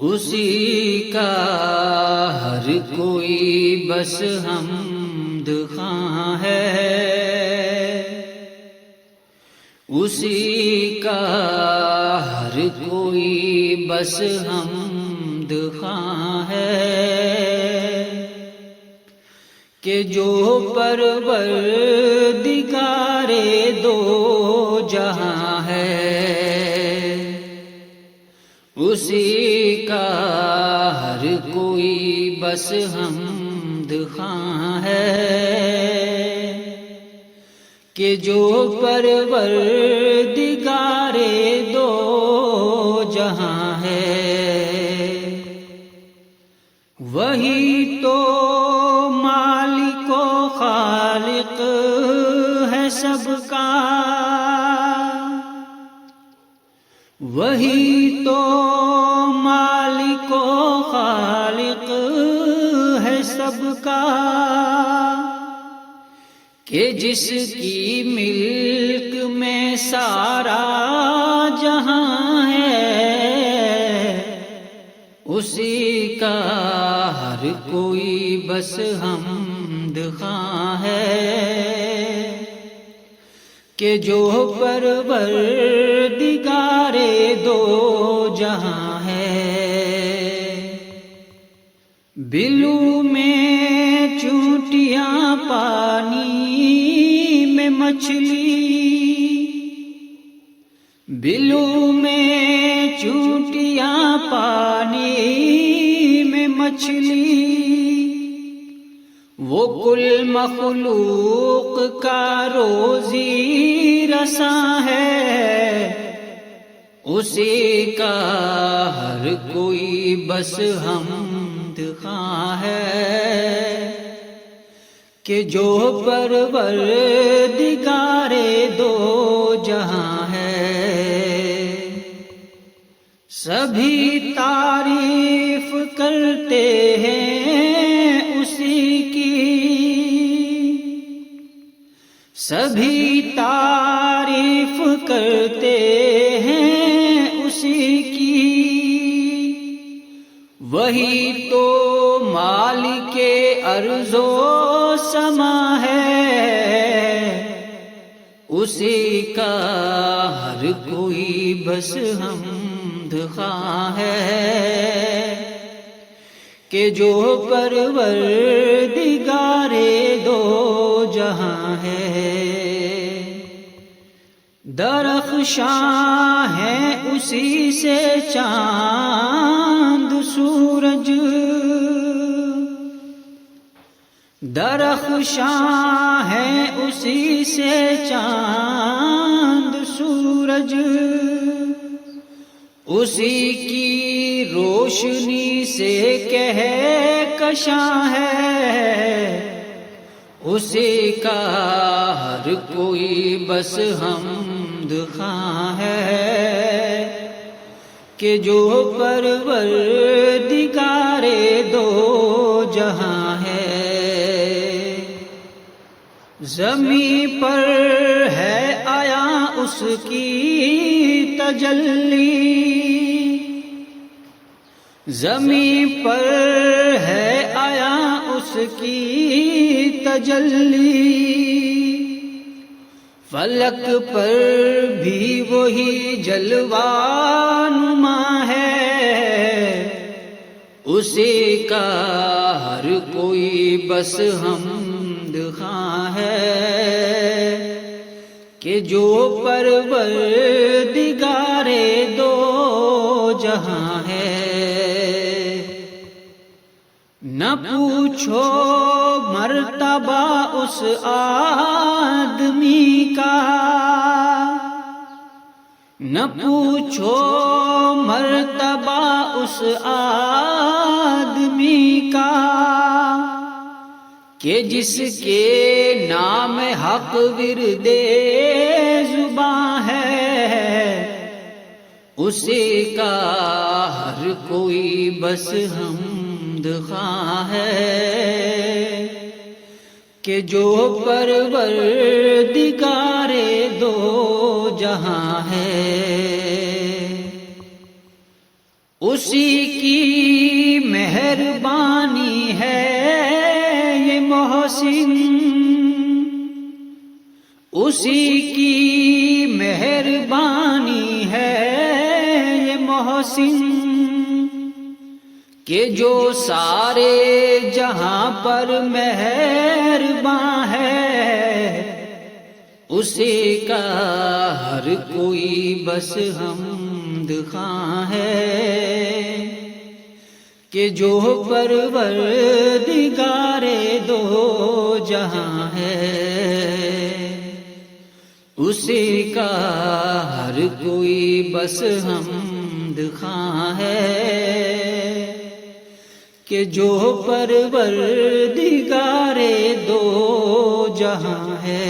اسی کا ہر کوئی بس حمد خواں ہے، اسی کا ہر کوئی بس حمد خواں ہے، کہ جو پروردگار دو جہاں ہے، اسی کا ہر کوئی بس حمد خواں ہے، کہ جو پروردگار دو جہاں ہے، وہی تو مالک و خالق ہے سب کا، وہی تو مالک و خالق ہے سب کا، کہ جس کی ملک میں سارا جہاں ہے، اسی کا ہر کوئی بس حمد خواں ہے، کہ جو پروردگار دو جہاں ہے، بلو میں چونٹیاں پانی میں مچھلی، بلو میں چونٹیاں پانی میں مچھلی، وہ کل مخلوق کا روزی رساں ہے، اسی کا ہر کوئی بس حمد خواں ہے، کہ جو پروردگار دو جہاں ہے، سبھی تعریف کرتے ہیں اسی کی، سبھی تعریف کرتے ہیں اسی کی، وہی تو مالک ارض و سما ہے، اسی کا ہر کوئی بس حمد خواں ہے، کہ جو پروردگار دو جہاں ہے، درخشاں ہے اسی سے چاند سورج، درخشاں ہے اسی سے چاند سورج، اسی کی روشنی سے کہکشاں ہے، اسی کا ہر کوئی بس حمد خواں ہے، کہ جو پروردگار دو جہاں ہے، زمیں پر ہے آیا اس کی تجلی، زمیں پر ہے آیا اس کی تجلی، فلک پر بھی وہی جلوہ نما ہے، اسی کا ہر کوئی بس حمد خواں ہے، کہ جو پروردگار دو جہاں ہے، نہ پوچھو مرتبہ اس آدمی کا، نہ پوچھو مرتبہ اس آدمی کا، کہ جس کے نام حق ورد زباں ہے، اسی کا ہر کوئی بس حمد خواں ہے، کہ جو پروردگار دو جہاں ہے، اسی کی مہربانی ہے یہ محسن، اسی کی مہربانی ہے یہ محسن، کہ جو سارے جہاں پر مہرباں ہے، اسی کا ہر کوئی بس حمد خواں ہے، کہ جو پروردگار دو جہاں ہے، اسی کا ہر کوئی بس حمد خواں ہے، کہ جو پروردگار دو جہاں ہے۔